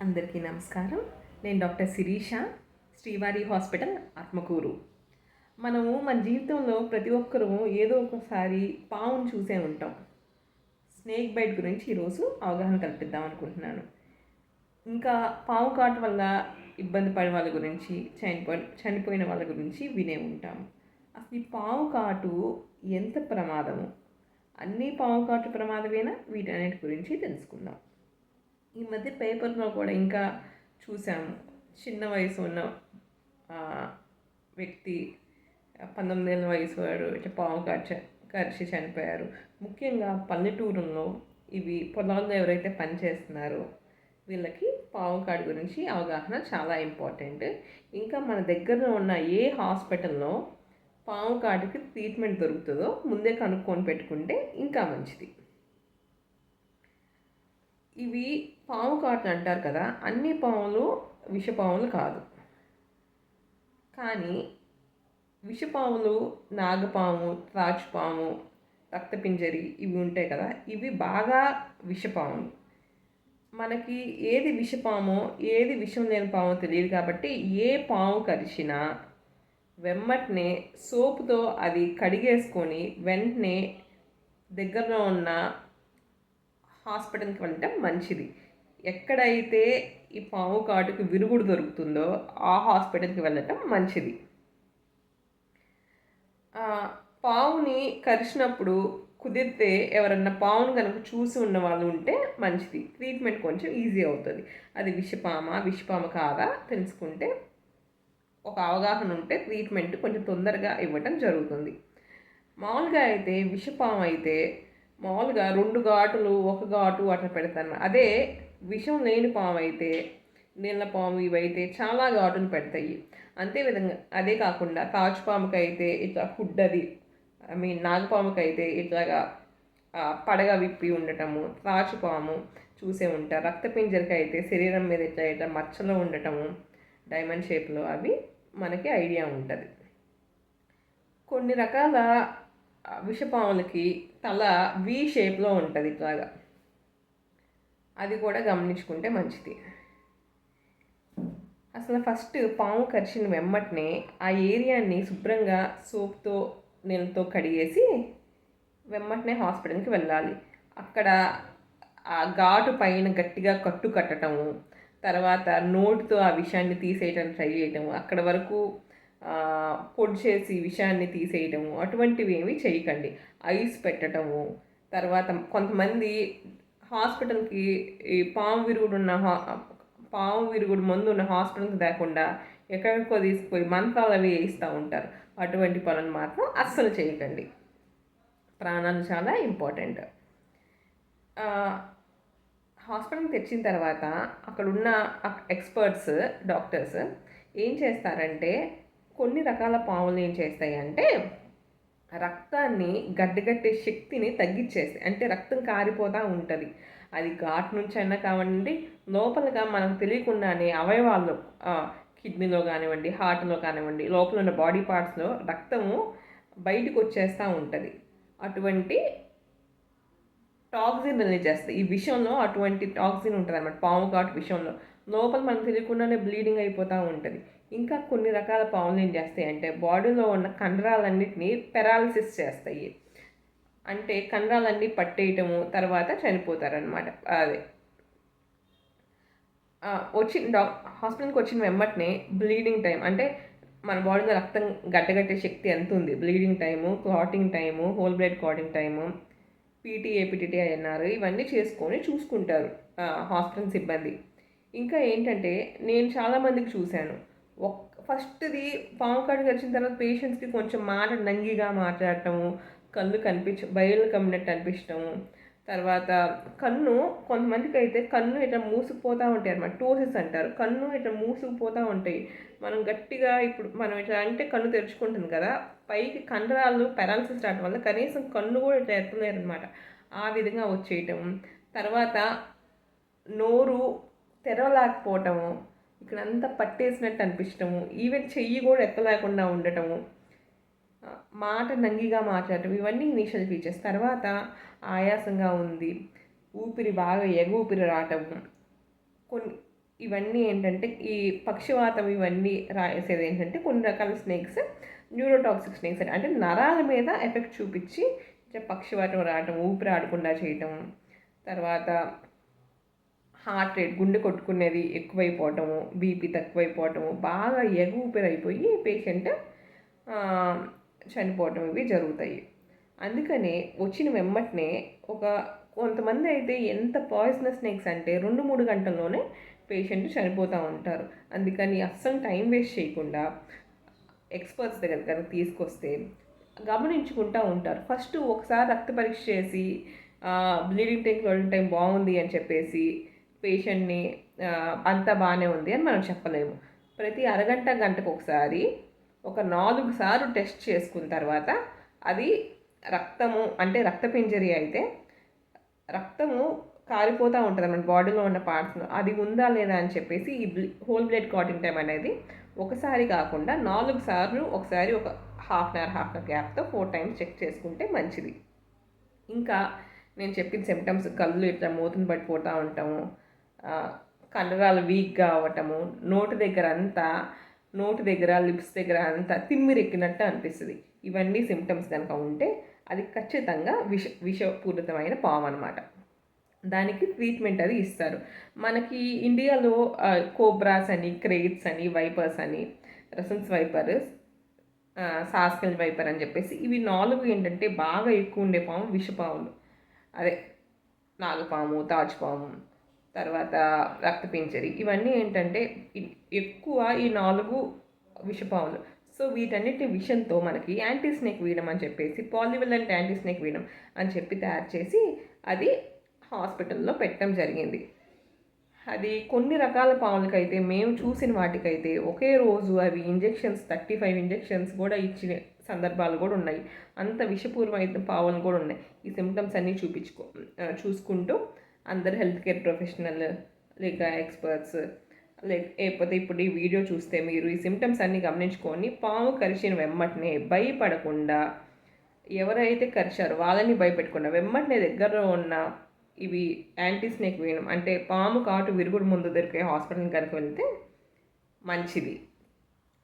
అందరికీ నమస్కారం. నేను డాక్టర్ శిరీష, శ్రీవారి హాస్పిటల్ ఆత్మకూరు. మనము మన జీవితంలో ప్రతి ఒక్కరూ ఏదో ఒకసారి పాముని చూసే ఉంటాం. స్నేక్ బైట్ గురించి ఈరోజు అవగాహన కల్పిద్దాం అనుకుంటున్నాను. ఇంకా పాము కాటు వల్ల ఇబ్బంది పడే వాళ్ళ గురించి, చనిపోయిన వాళ్ళ గురించి వినే ఉంటాము. అసలు ఈ పాము కాటు ఎంత ప్రమాదము? అన్ని పాము కాటు ప్రమాదమేనా? వీటన్నిటి గురించి తెలుసుకుందాం. ఈ మధ్య పేపర్లో కూడా ఇంకా చూసాము. చిన్న వయసు ఉన్న వ్యక్తి 19 ఏళ్ళ వయసు వాడు ఇట్లా పాము కరిచి చనిపోయారు. ముఖ్యంగా పల్లెటూరుల్లో ఇవి పొలాల్లో ఎవరైతే పనిచేస్తున్నారో వీళ్ళకి పాము కాటు గురించి అవగాహన చాలా ఇంపార్టెంట్. ఇంకా మన దగ్గరలో ఉన్న ఏ హాస్పిటల్లో పాము కాటుకి ట్రీట్మెంట్ దొరుకుతుందో ముందే కనుక్కొని పెట్టుకుంటే ఇంకా మంచిది. ఇవి పాము కాట్లు అంటారు కదా, అన్ని పాములు విషపాములు కాదు. కానీ విషపాములు నాగపాము, త్రాచుపాము, రక్తపింజరి ఇవి ఉంటాయి కదా, ఇవి బాగా విషపాములు. మనకి ఏది విషపామో ఏది విషం లేని పామో తెలియదు కాబట్టి ఏ పాము కరిచినా వెమ్మటనే సోపుతో అది కడిగేసుకొని వెంటనే దగ్గరలో ఉన్న హాస్పిటల్కి వెళ్ళటం మంచిది. ఎక్కడైతే ఈ పాము కాటుకి విరుగుడు దొరుకుతుందో ఆ హాస్పిటల్కి వెళ్ళటం మంచిది. పావుని కరిచినప్పుడు కుదిరితే ఎవరన్నా పావును కనుక చూసి ఉన్న వాళ్ళు ఉంటే మంచిది. ట్రీట్మెంట్ కొంచెం ఈజీ అవుతుంది. అది విషపామ కాదా తెలుసుకుంటే ఒక అవగాహన ఉంటే ట్రీట్మెంట్ కొంచెం తొందరగా ఇవ్వటం జరుగుతుంది. మామూలుగా అయితే విషపాము అయితే మామూలుగా 2 ఘాటులు 1 ఘాటు అట్లా పెడతాను. అదే విషం లేని పాము అయితే నీళ్ళ పాము ఇవైతే చాలా ఘాటులు పెడతాయి. అంతేవిధంగా అదే కాకుండా తాచుపాముకి అయితే ఇట్లా ఫుడ్ అది నాగపాముకి అయితే ఇట్లాగా పడగ విప్పి ఉండటము, తాచుపాము చూసే ఉంటారు. రక్తపింజరికి అయితే శరీరం మీద ఇట్లా ఇట్లా మచ్చలో ఉండటము డైమండ్ షేప్లో అవి మనకి ఐడియా ఉంటుంది. కొన్ని రకాల విషపాములకి తల వి షేప్లో ఉంటుంది ఇట్లాగా, అది కూడా గమనించుకుంటే మంచిది. అసలు ఫస్ట్ పాము కరిచిన వెమ్మటనే ఆ ఏరియాని శుభ్రంగా సోప్తో నీళ్ళతో కడిగేసి వెమ్మటనే హాస్పిటల్కి వెళ్ళాలి. అక్కడ ఆ ఘాటు పైన గట్టిగా కట్టటము, తర్వాత నోటితో ఆ విషయాన్ని తీసేయటం ట్రై చేయటము, అక్కడ వరకు పొడి చేసి విషయాన్ని తీసేయటము అటువంటివి ఏమీ చేయకండి. ఐస్ పెట్టటము, తర్వాత కొంతమంది హాస్పిటల్కి ఈ పాము విరుగుడు మందు ఉన్న హాస్పిటల్కి లేకుండా ఎక్కడికో తీసుకుపోయి మంత్రాలు అవి వేయిస్తూ ఉంటారు. అటువంటి పనులు మాత్రం అస్సలు చేయకండి. ప్రాణాలు చాలా ఇంపార్టెంట్. హాస్పిటల్కి తెచ్చిన తర్వాత అక్కడున్న ఎక్స్పర్ట్స్ డాక్టర్స్ ఏం చేస్తారంటే కొన్ని రకాల పాములు ఏం చేస్తాయి అంటే రక్తాన్ని గడ్డగట్టే శక్తిని తగ్గించేస్తాయి. అంటే రక్తం కారిపోతూ ఉంటుంది. అది ఘాట్ నుంచి అయినా కానివ్వండి, లోపలగా మనకు తెలియకుండానే అవయవాల్లో కిడ్నీలో కానివ్వండి, హార్ట్లో కానివ్వండి, లోపల ఉన్న బాడీ పార్ట్స్లో రక్తము బయటకు వచ్చేస్తూ ఉంటుంది. అటువంటి టాక్సిన్ రిలీజ్ చేస్తుంది. ఈ విషయంలో అటువంటి టాక్సిన్ ఉంటుంది అన్నమాట. పాము కాటు విషయంలో లోపల మనకు తెలియకుండానే బ్లీడింగ్ అయిపోతూ ఉంటుంది. ఇంకా కొన్ని రకాల పాములు ఏం చేస్తాయి అంటే బాడీలో ఉన్న కండరాలన్నింటినీ పెరాలసిస్ చేస్తాయి. అంటే కండరాలన్నీ పట్టేయటము, తర్వాత చనిపోతారనమాట. అదే హాస్పిటల్కి వచ్చిన వెంబటనే బ్లీడింగ్ టైం, అంటే మన బాడీలో రక్తం గడ్డగట్టే శక్తి ఎంత ఉంది, bleeding time, clotting time, whole blood clotting time, PT, APTT అన్నారు, ఇవన్నీ చేసుకొని చూసుకుంటారు హాస్పిటల్ సిబ్బంది. ఇంకా ఏంటంటే నేను చాలామందికి చూశాను, ఫస్ట్ది పాము కాటు కరిచిన తర్వాత పేషెంట్స్కి కొంచెం మాట నంగిగా మాట్లాడటము, కళ్ళు బయలు కమ్మినట్టు అనిపించటము, తర్వాత కన్ను కొంతమందికి అయితే కన్ను ఇట్లా మూసుకుపోతూ ఉంటాయి అన్నమాట. టోసిస్ అంటారు. కన్ను ఇట్లా మూసుకుపోతూ ఉంటాయి. మనం గట్టిగా ఇప్పుడు మనం ఇట్లా అంటే కన్ను తెరుచుకుంటుంది కదా, పైకి కండరాలు పెరాలసిస్ రావడం వల్ల కనీసం కన్ను కూడా ఇట్లా ఎత్తలేరు అనమాట. ఆ విధంగా వచ్చేయటం, తర్వాత నోరు తెరవలేకపోవటము, ఇక్కడంతా పట్టేసినట్టు అనిపించటము, ఈవెన్ చెయ్యి కూడా ఎత్తలేకుండా ఉండటము, మాట నంగిగా మాట్లాడటం, ఇవన్నీ ఇనీషియల్ ఫీచర్స్. తర్వాత ఆయాసంగా ఉంది, ఊపిరి బాగా ఊపిరి రావటము, కొన్ని ఇవన్నీ ఏంటంటే ఈ పక్షవాతం ఇవన్నీ రాసేది ఏంటంటే కొన్ని రకాల స్నేక్స్ న్యూరోటాక్సిక్ స్నేక్స్ అంటే నరాల మీద ఎఫెక్ట్ చూపించి పక్షవాతం రావటం, ఊపిరి ఆడకుండా చేయటం, తర్వాత హార్ట్ రేట్ గుండె కొట్టుకునేది ఎక్కువైపోవటము, బీపీ తక్కువైపోవటము, బాగా ఊపిరైపోయి పేషెంట్ చనిపోవటం ఇవి జరుగుతాయి. అందుకనే వచ్చిన వెంబటనే కొంతమంది అయితే ఎంత పాయిజనస్ స్నేక్స్ అంటే 2-3 గంటల్లోనే పేషెంట్ చనిపోతూ ఉంటారు. అందుకని అస్సలు టైం వేస్ట్ చేయకుండా ఎక్స్పర్ట్స్ దగ్గర తీసుకొస్తే గమనించుకుంటూ ఉంటారు. ఫస్ట్ ఒకసారి రక్త పరీక్ష చేసి బ్లీడింగ్ టైం, క్లాటింగ్ టైం బాగుంది అని చెప్పేసి పేషెంట్ని అంతా బాగానే ఉంది అని మనం చెప్పలేము. ప్రతి అరగంట గంటకు ఒకసారి ఒక 4 సార్లు టెస్ట్ చేసుకున్న తర్వాత అది రక్తము అంటే రక్తపింజరి అయితే రక్తము కారిపోతూ ఉంటుంది మన బాడీలో ఉన్న పార్ట్స్లో, అది ఉందా లేదా అని చెప్పేసి ఈ హోల్ బ్లడ్ క్లాటింగ్ టైం అనేది ఒకసారి కాకుండా 4 సార్లు ఒకసారి ఒక హాఫ్ అన్ అవర్ గ్యాప్తో 4 టైమ్స్ చెక్ చేసుకుంటే మంచిది. ఇంకా నేను చెప్పిన సిమ్టమ్స్ కళ్ళు ఇట్లా మూతను పడిపోతూ ఉంటాము, కండరాలు వీక్గా అవ్వటము, నోటి దగ్గర లిప్స్ దగ్గర అంతా తిమ్మిరెక్కినట్టు అనిపిస్తుంది. ఇవన్నీ సిమ్టమ్స్ కనుక ఉంటే అది ఖచ్చితంగా విషపూరితమైన పాము అనమాట. దానికి ట్రీట్మెంట్ అది ఇస్తారు. మనకి ఇండియాలో కోబ్రాస్ అని, క్రేట్స్ అని, వైపర్స్ అని, రసన్స్ వైపర్, సాస్కెల్ వైపర్ అని చెప్పేసి ఇవి 4 ఏంటంటే బాగా ఎక్కువ ఉండే పాము విషపాములు. అదే నాగుపాము, తాచుపాము, తర్వాత రక్తపించరి, ఇవన్నీ ఏంటంటే ఎక్కువ ఈ 4 విషపాములు. సో వీటన్నిటి విషంతో మనకి యాంటీ స్నేక్ వీడం అని చెప్పేసి పాలివలెంట్ యాంటీ స్నేక్ వీడం అని చెప్పి తయారు చేసి అది హాస్పిటల్లో పెట్టడం జరిగింది. అది కొన్ని రకాల పాములకైతే మేము చూసిన వాటికైతే ఒకే రోజు అవి ఇంజెక్షన్స్ 35 ఇంజెక్షన్స్ కూడా ఇచ్చిన సందర్భాలు కూడా ఉన్నాయి. అంత విషపూర్వమైన పాములు కూడా ఉన్నాయి. ఈ సిమ్టమ్స్ అన్నీ చూసుకుంటూ అందరు హెల్త్ కేర్ ప్రొఫెషనల్ లేక ఎక్స్పర్ట్స్ లేకపోతే ఇప్పుడు ఈ వీడియో చూస్తే మీరు ఈ సిమ్టమ్స్ అన్నీ గమనించుకొని పాము కరిచిన వెమ్మటనే భయపడకుండా, ఎవరైతే కరిచారో వాళ్ళని భయపెట్టకుండా వెమ్మటనే దగ్గరలో ఉన్న ఇవి యాంటీ స్నేక్ వీనం అంటే పాము కాటు విరుగుడు ముందు దొరికే హాస్పిటల్కి కనుక వెళ్తే మంచిది.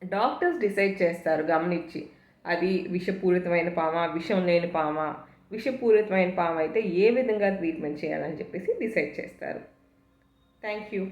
డాక్టర్స్ డిసైడ్ చేస్తారు గమనించి అది విషపూరితమైన పామా, విషం లేని పామా. విషపూరితమైన పాము అయితే ఏ విధంగా ట్రీట్మెంట్ చేయాలని చెప్పేసి డిసైడ్ చేస్తారు. Thank you.